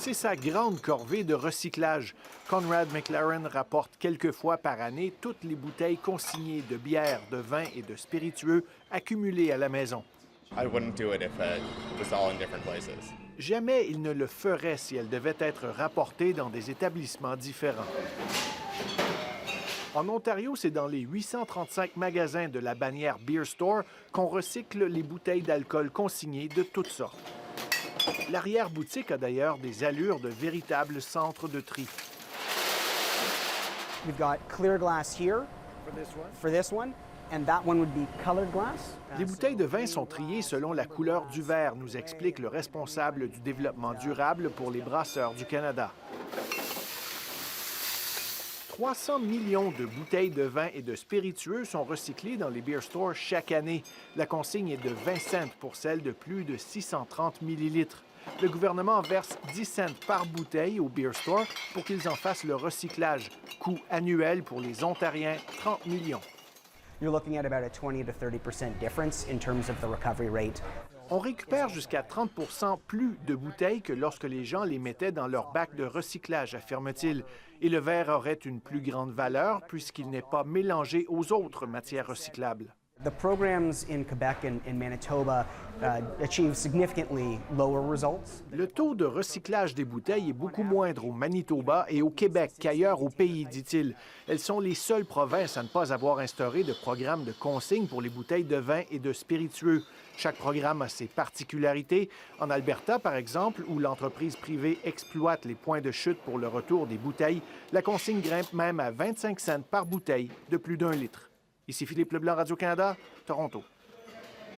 C'est sa grande corvée de recyclage. Conrad McLaren rapporte quelques fois par année toutes les bouteilles consignées de bière, de vin et de spiritueux accumulées à la maison. Jamais il ne le ferait si elles devaient être rapportées dans des établissements différents. En Ontario, c'est dans les 835 magasins de la bannière Beer Store qu'on recycle les bouteilles d'alcool consignées de toutes sortes. L'arrière-boutique a d'ailleurs des allures de véritable centre de tri. We've got clear glass here for this one, and that one would be colored glass. Les bouteilles de vin sont triées selon la couleur du verre, nous explique le responsable du développement durable pour les brasseurs du Canada. 300 millions de bouteilles de vin et de spiritueux sont recyclées dans les beer stores chaque année. La consigne est de 20 cents pour celles de plus de 630 millilitres. Le gouvernement verse 10 cents par bouteille aux beer stores pour qu'ils en fassent le recyclage. Coût annuel pour les Ontariens, 30 millions. You're looking at about a 20 to 30% difference in terms of the recovery rate. On récupère jusqu'à 30 plus de bouteilles que lorsque les gens les mettaient dans leur bac de recyclage, affirme-t-il. Et le verre aurait une plus grande valeur puisqu'il n'est pas mélangé aux autres matières recyclables. The programs in Quebec and Manitoba achieve significantly lower results. Le taux de recyclage des bouteilles est beaucoup moindre au Manitoba et au Québec qu'ailleurs au pays, dit-il. Elles sont les seules provinces à ne pas avoir instauré de programme de consigne pour les bouteilles de vin et de spiritueux. Chaque programme a ses particularités. En Alberta, par exemple, où l'entreprise privée exploite les points de chute pour le retour des bouteilles, la consigne grimpe même à 25 cents par bouteille de plus d'1 litre. Ici Philippe Leblanc, Radio-Canada, Toronto.